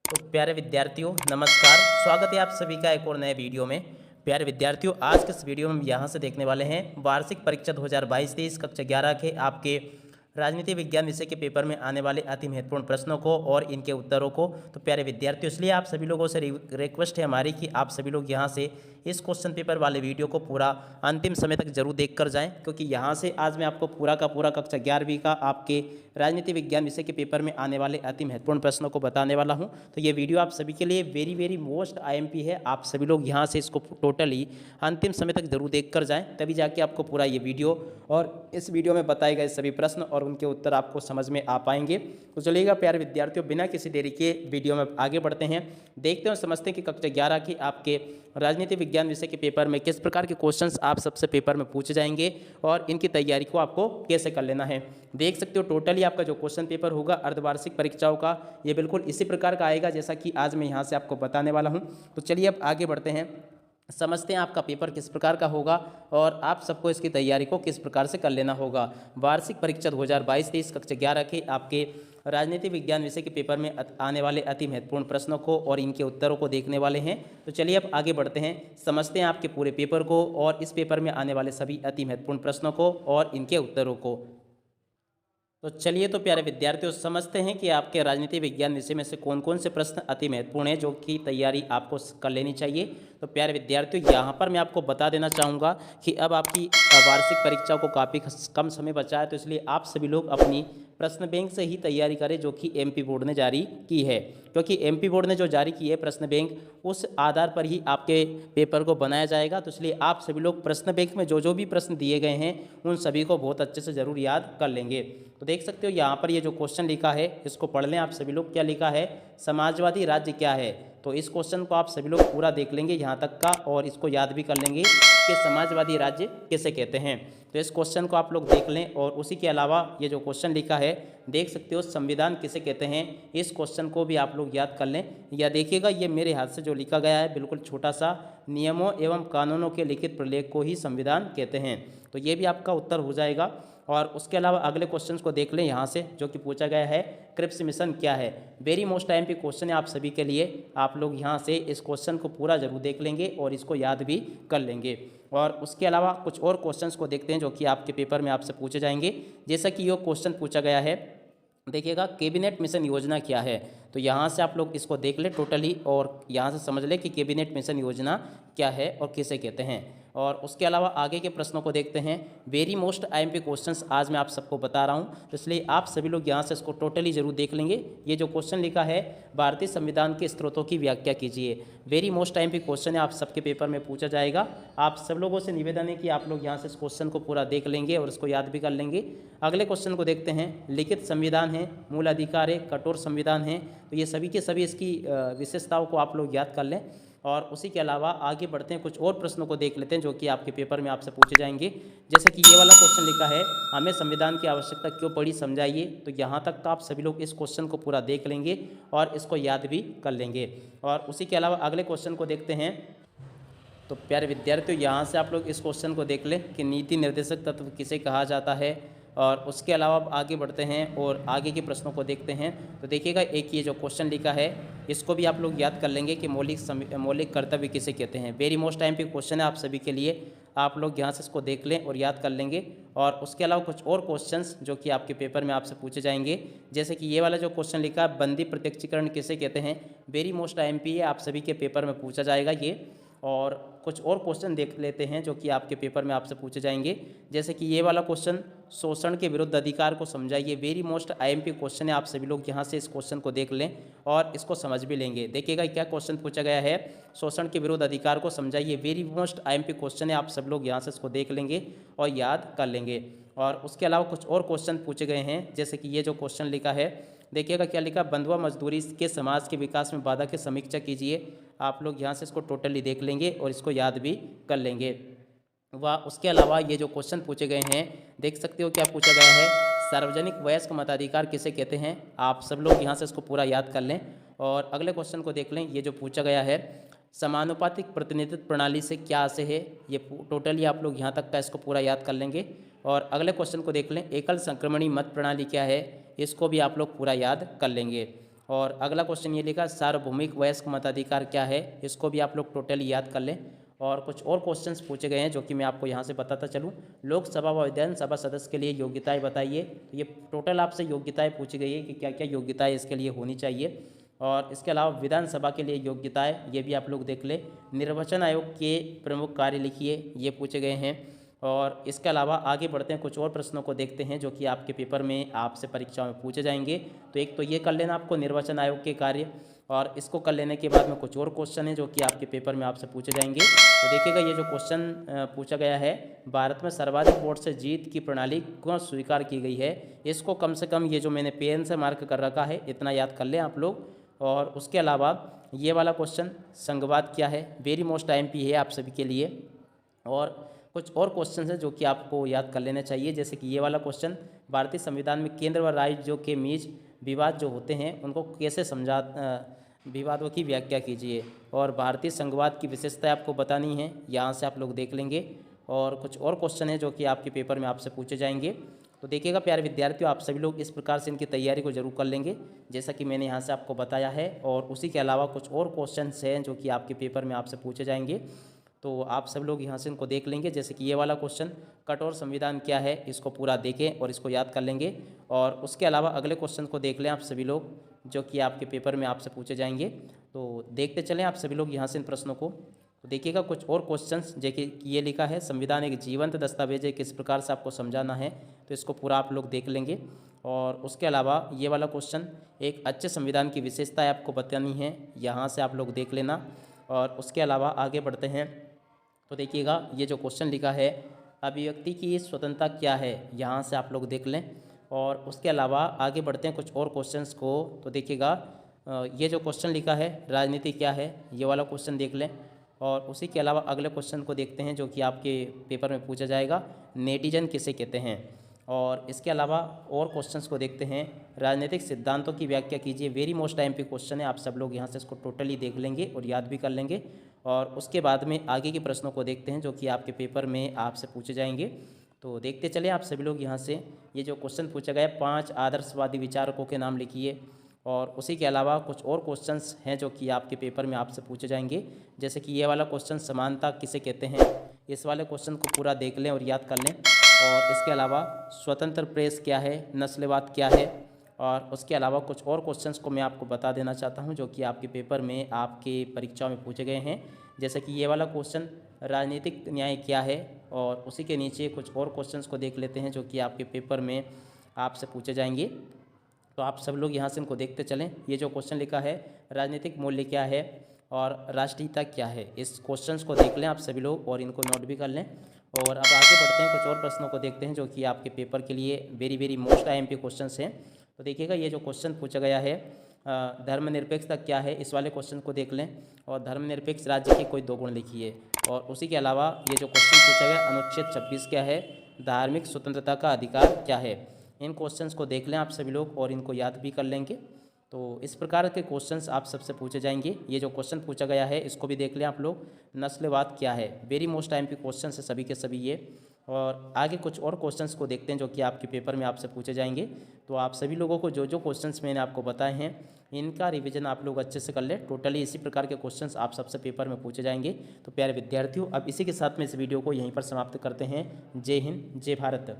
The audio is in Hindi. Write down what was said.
तो प्यारे विद्यार्थियों नमस्कार। स्वागत है आप सभी का एक और नए वीडियो में। प्यारे विद्यार्थियों आज के इस वीडियो में हम यहाँ से देखने वाले हैं वार्षिक परीक्षा 2022-23 कक्षा 11 के आपके राजनीति विज्ञान विषय के पेपर में आने वाले अति महत्वपूर्ण प्रश्नों को और इनके उत्तरों को। तो प्यारे विद्यार्थियों इसलिए आप सभी लोगों से रिक्वेस्ट है हमारी कि आप सभी लोग यहाँ से इस क्वेश्चन पेपर वाले वीडियो को पूरा अंतिम समय तक जरूर देख कर जाएँ, क्योंकि यहाँ से आज मैं आपको पूरा का पूरा कक्षा 11वीं का आपके राजनीति विज्ञान विषय के पेपर में आने वाले अति महत्वपूर्ण प्रश्नों को बताने वाला हूं। तो ये वीडियो आप सभी के लिए वेरी वेरी मोस्ट आईएमपी है। आप सभी लोग यहां से इसको टोटली अंतिम समय तक जरूर देख कर जाएं, तभी जाके आपको पूरा ये वीडियो और इस वीडियो में बताए गए सभी प्रश्न और उनके उत्तर आपको समझ में आ पाएंगे। तो चलिएगा प्यारे विद्यार्थियों बिना किसी देरी के वीडियो में आगे बढ़ते हैं, देखते हैं और समझते हैं कि कक्षा 11 की आपके राजनीति विज्ञान विषय के पेपर में किस प्रकार के क्वेश्चंस आप सबसे पेपर में पूछे जाएंगे और इनकी तैयारी को आपको कैसे कर लेना है। देख सकते हो टोटली आपका जो क्वेश्चन पेपर होगा अर्धवार्षिक परीक्षाओं का ये बिल्कुल इसी प्रकार का आएगा जैसा कि आज मैं यहाँ से आपको बताने वाला हूँ। तो चलिए अब आगे बढ़ते हैं, समझते हैं आपका पेपर किस प्रकार का होगा और आप सबको इसकी तैयारी को किस प्रकार से कर लेना होगा। वार्षिक परीक्षा 2022-23 कक्षा 11 के आपके राजनीति विज्ञान विषय के पेपर में आने वाले अति महत्वपूर्ण प्रश्नों को और इनके उत्तरों को देखने वाले हैं। तो चलिए अब आगे बढ़ते हैं, समझते हैं आपके पूरे पेपर को और इस पेपर में आने वाले सभी अति महत्वपूर्ण प्रश्नों को और इनके उत्तरों को। तो चलिए तो प्यारे विद्यार्थियों समझते हैं कि आपके राजनीति विज्ञान विषय में से कौन कौन से प्रश्न अति महत्वपूर्ण हैं जो कि तैयारी आपको कर लेनी चाहिए। तो प्यारे विद्यार्थियों यहाँ पर मैं आपको बता देना चाहूँगा कि अब आपकी वार्षिक परीक्षा को काफ़ी कम समय बचा है, तो इसलिए आप सभी लोग अपनी प्रश्न बैंक से ही तैयारी करें जो कि एमपी बोर्ड ने जारी की है, क्योंकि एमपी बोर्ड ने जो जारी की है प्रश्न बैंक उस आधार पर ही आपके पेपर को बनाया जाएगा। तो इसलिए आप सभी लोग प्रश्न बैंक में जो जो भी प्रश्न दिए गए हैं उन सभी को बहुत अच्छे से ज़रूर याद कर लेंगे। तो देख सकते हो यहाँ पर ये जो क्वेश्चन लिखा है इसको पढ़ लें आप सभी लोग। क्या लिखा है, समाजवादी राज्य क्या है। तो इस क्वेश्चन को आप सभी लोग पूरा देख लेंगे यहाँ तक का और इसको याद भी कर लेंगे कि समाजवादी राज्य किसे कहते हैं। तो इस क्वेश्चन को आप लोग देख लें और उसी के अलावा ये जो क्वेश्चन लिखा है देख सकते हो संविधान किसे कहते हैं, इस क्वेश्चन को भी आप लोग याद कर लें। या देखिएगा ये मेरे हाथ से जो लिखा गया है बिल्कुल छोटा सा, नियमों एवं कानूनों के लिखित प्रलेख को ही संविधान कहते हैं। तो ये भी आपका उत्तर हो जाएगा। और उसके अलावा अगले क्वेश्चंस को देख लें यहाँ से जो कि पूछा गया है, क्रिप्स मिशन क्या है। वेरी मोस्ट टाइम पे क्वेश्चन है आप सभी के लिए, आप लोग यहाँ से इस क्वेश्चन को पूरा जरूर देख लेंगे और इसको याद भी कर लेंगे। और उसके अलावा कुछ और क्वेश्चंस को देखते हैं जो कि आपके पेपर में आपसे पूछे जाएंगे। जैसा कि ये क्वेश्चन पूछा गया है, देखिएगा कैबिनेट मिशन योजना क्या है। तो यहाँ से आप लोग इसको देख ले टोटली और यहाँ से समझ ले कि कैबिनेट मिशन योजना क्या है और किसे कहते हैं। और उसके अलावा आगे के प्रश्नों को देखते हैं। वेरी मोस्ट आईएमपी क्वेश्चंस आज मैं आप सबको बता रहा हूँ, तो इसलिए आप सभी लोग यहाँ से इसको टोटली जरूर देख लेंगे। ये जो क्वेश्चन लिखा है, भारतीय संविधान के स्रोतों की व्याख्या कीजिए। वेरी मोस्ट आईएमपी क्वेश्चन है, आप सबके पेपर में पूछा जाएगा। आप सब लोगों से निवेदन है कि आप लोग यहाँ से इस क्वेश्चन को पूरा देख लेंगे और इसको याद भी कर लेंगे। अगले क्वेश्चन को देखते हैं। लिखित संविधान है, मूल अधिकार है, कठोर संविधान है। तो ये सभी के सभी इसकी विशेषताओं को आप लोग याद कर लें। और उसी के अलावा आगे बढ़ते हैं, कुछ और प्रश्नों को देख लेते हैं जो कि आपके पेपर में आपसे पूछे जाएंगे। जैसे कि ये वाला क्वेश्चन लिखा है, हमें संविधान की आवश्यकता क्यों पड़ी समझाइए। तो यहाँ तक तो आप सभी लोग इस क्वेश्चन को पूरा देख लेंगे और इसको याद भी कर लेंगे। और उसी के अलावा अगले क्वेश्चन को देखते हैं। तो प्यारे विद्यार्थियों यहाँ से आप लोग इस क्वेश्चन को देख लें कि नीति निर्देशक तत्व किसे कहा जाता है। और उसके अलावा अब आगे बढ़ते हैं और आगे के प्रश्नों को देखते हैं। तो देखिएगा एक ये जो क्वेश्चन लिखा है इसको भी आप लोग याद कर लेंगे कि मौलिक कर्तव्य किसे कहते हैं। वेरी मोस्ट टाइम पे क्वेश्चन है आप सभी के लिए, आप लोग यहाँ से इसको देख लें और याद कर लेंगे। और उसके अलावा कुछ और क्वेश्चंस जो कि आपके पेपर में आपसे पूछे जाएंगे। जैसे कि ये वाला जो क्वेश्चन लिखा है, बंदी प्रत्यक्षीकरण किसे कहते हैं। वेरी मोस्ट आईएमपी है, आप सभी के पेपर में पूछा जाएगा ये। और कुछ और क्वेश्चन देख लेते हैं जो कि आपके पेपर में आपसे पूछे जाएंगे। जैसे कि ये वाला क्वेश्चन, शोषण के विरुद्ध अधिकार को समझाइए। वेरी मोस्ट आईएमपी क्वेश्चन है, आप सभी लोग यहाँ से इस क्वेश्चन को देख लें और इसको समझ भी लेंगे। देखिएगा क्या क्वेश्चन पूछा गया है, शोषण के विरुद्ध अधिकार को समझाइए। वेरी मोस्ट आईएमपी क्वेश्चन है, आप सब लोग यहाँ से इसको देख लेंगे और याद कर लेंगे। और उसके अलावा कुछ और क्वेश्चन पूछे गए हैं। जैसे कि ये जो क्वेश्चन लिखा है, देखिएगा क्या लिखा, बंधुआ मजदूरी के समाज के विकास में बाधा की समीक्षा कीजिए। आप लोग यहाँ से इसको टोटली देख लेंगे और इसको याद भी कर लेंगे। व उसके अलावा ये जो क्वेश्चन पूछे गए हैं, देख सकते हो क्या पूछा गया है, सार्वजनिक वयस्क मताधिकार किसे कहते हैं। आप सब लोग यहाँ से इसको पूरा याद कर लें। और अगले क्वेश्चन को देख लें। ये जो पूछा गया है, समानुपातिक प्रतिनिधित्व प्रणाली से क्या आशय है। ये टोटली आप लोग यहाँ तक का इसको पूरा याद कर लेंगे। और अगले क्वेश्चन को देख लें, एकल संक्रमणी मत प्रणाली क्या है, इसको भी आप लोग पूरा याद कर लेंगे। और अगला क्वेश्चन ये लिखा, सार्वभौमिक वयस्क मताधिकार क्या है, इसको भी आप लोग टोटली याद कर लें। और कुछ और क्वेश्चंस पूछे गए हैं जो कि मैं आपको यहाँ से बताता चलूँ। लोकसभा व विधानसभा सदस्य के लिए योग्यताएं बताइए। तो ये टोटल आपसे योग्यताएं पूछी गई है कि क्या क्या योग्यताएं इसके लिए होनी चाहिए। और इसके अलावा विधानसभा के लिए योग्यताएं, ये भी आप लोग देख लें। निर्वाचन आयोग के प्रमुख कार्य लिखिए, ये पूछे गए हैं। और इसके अलावा आगे बढ़ते हैं, कुछ और प्रश्नों को देखते हैं जो कि आपके पेपर में आपसे परीक्षा में पूछे जाएंगे। तो एक तो ये कर लेना आपको निर्वाचन आयोग के कार्य, और इसको कर लेने के बाद में कुछ और क्वेश्चन है जो कि आपके पेपर में आपसे पूछे जाएंगे। तो देखिएगा, ये जो क्वेश्चन पूछा गया है, भारत में सर्वाधिक वोट से जीत की प्रणाली क्यों स्वीकार की गई है, इसको कम से कम ये जो मैंने पेन से मार्क कर रखा है इतना याद कर लें आप लोग। और उसके अलावा ये वाला क्वेश्चन, संघवाद क्या है, वेरी मोस्ट IMP है आप सभी के लिए। और कुछ और क्वेश्चन है जो कि आपको याद कर लेना चाहिए, जैसे कि ये वाला क्वेश्चन, भारतीय संविधान में केंद्र व राज्यों के बीच विवाद जो होते हैं उनको कैसे विवादों की व्याख्या कीजिए। और भारतीय संघवाद की विशेषताएं आपको बतानी है, यहाँ से आप लोग देख लेंगे। और कुछ और क्वेश्चन है जो कि आपके पेपर में आपसे पूछे जाएंगे। तो देखिएगा प्यारे विद्यार्थियों, आप सभी लोग इस प्रकार से इनकी तैयारी को जरूर कर लेंगे जैसा कि मैंने यहाँ से आपको बताया है। और उसी के अलावा कुछ और क्वेश्चन हैं जो कि आपके पेपर में आपसे पूछे जाएंगे, तो आप सब लोग यहाँ से इनको देख लेंगे। जैसे कि ये वाला क्वेश्चन, कठोर संविधान क्या है, इसको पूरा देखें और इसको याद कर लेंगे। और उसके अलावा अगले क्वेश्चन को देख लें आप सभी लोग, जो कि आपके पेपर में आपसे पूछे जाएंगे। तो देखते चलें आप सभी लोग यहाँ से इन प्रश्नों को। तो देखिएगा कुछ और क्वेश्चंस, जैसे कि ये लिखा है, संविधान एक जीवंत दस्तावेज है, किस प्रकार से आपको समझाना है, तो इसको पूरा आप लोग देख लेंगे। और उसके अलावा ये वाला क्वेश्चन, एक अच्छे संविधान की विशेषताएं आपको बतानी है, यहाँ से आप लोग देख लेना। और उसके अलावा आगे बढ़ते हैं, तो देखिएगा ये जो क्वेश्चन लिखा है, अभिव्यक्ति की स्वतंत्रता क्या है, यहाँ से आप लोग देख लें। और उसके अलावा आगे बढ़ते हैं कुछ और क्वेश्चंस को। तो देखिएगा ये जो क्वेश्चन लिखा है, राजनीति क्या है, ये वाला क्वेश्चन देख लें। और उसी के अलावा अगले क्वेश्चन को देखते हैं जो कि आपके पेपर में पूछा जाएगा, नेटिजन किसे कहते हैं। और इसके अलावा और क्वेश्चंस को देखते हैं, राजनीतिक सिद्धांतों की व्याख्या कीजिए, वेरी मोस्ट IMP क्वेश्चन है, आप सब लोग यहाँ से इसको टोटली देख लेंगे और याद भी कर लेंगे। और उसके बाद में आगे के प्रश्नों को देखते हैं जो कि आपके पेपर में आपसे पूछे जाएंगे। तो देखते चले आप सभी लोग यहाँ से। ये जो क्वेश्चन पूछा गया, 5 आदर्शवादी विचारकों के नाम लिखिए। और उसी के अलावा कुछ और क्वेश्चंस हैं जो कि आपके पेपर में आपसे पूछे जाएंगे, जैसे कि ये वाला क्वेश्चन, समानता किसे कहते हैं, इस वाले क्वेश्चन को पूरा देख लें और याद कर लें। और इसके अलावा स्वतंत्र प्रेस क्या है, नस्लवाद क्या है। और उसके अलावा कुछ और क्वेश्चंस को मैं आपको बता देना चाहता हूं जो कि आपके पेपर में आपके परीक्षा में पूछे गए हैं, जैसे कि ये वाला क्वेश्चन, राजनीतिक न्याय क्या है। और उसी के नीचे कुछ और क्वेश्चंस को देख लेते हैं जो कि आपके पेपर में आपसे पूछे जाएंगे। तो आप सब लोग यहाँ से इनको देखते चलें। ये जो क्वेश्चन लिखा है, राजनीतिक मूल्य क्या है और राष्ट्रीयता क्या है, इस क्वेश्चंस को देख लें आप सभी लोग और इनको नोट भी कर लें। और अब आगे बढ़ते हैं, कुछ और प्रश्नों को देखते हैं जो कि आपके पेपर के लिए वेरी मोस्ट IMP क्वेश्चंस हैं। तो देखिएगा ये जो क्वेश्चन पूछा गया है, धर्मनिरपेक्षता क्या है, इस वाले क्वेश्चन को देख लें। और धर्मनिरपेक्ष राज्य के कोई 2 गुण लिखिए। और उसी के अलावा ये जो क्वेश्चन पूछा गया, अनुच्छेद 26 क्या है, धार्मिक स्वतंत्रता का अधिकार क्या है, इन क्वेश्चंस को देख लें आप सभी लोग और इनको याद भी कर लेंगे। तो इस प्रकार के क्वेश्चंस आप सबसे पूछे जाएंगे। ये जो क्वेश्चन पूछा गया है इसको भी देख लें आप लोग, नस्लवाद क्या है, वेरी मोस्ट IMP क्वेश्चन है सभी के सभी ये। और आगे कुछ और क्वेश्चंस को देखते हैं जो कि आपके पेपर में आपसे पूछे जाएंगे। तो आप सभी लोगों को जो जो क्वेश्चंस मैंने आपको बताए हैं इनका रिवीजन आप लोग अच्छे से कर लें। टोटली इसी प्रकार के क्वेश्चंस आप सबसे पेपर में पूछे जाएंगे। तो प्यारे विद्यार्थियों, अब इसी के साथ में इस वीडियो को यहीं पर समाप्त करते हैं। जय हिंद, जय भारत।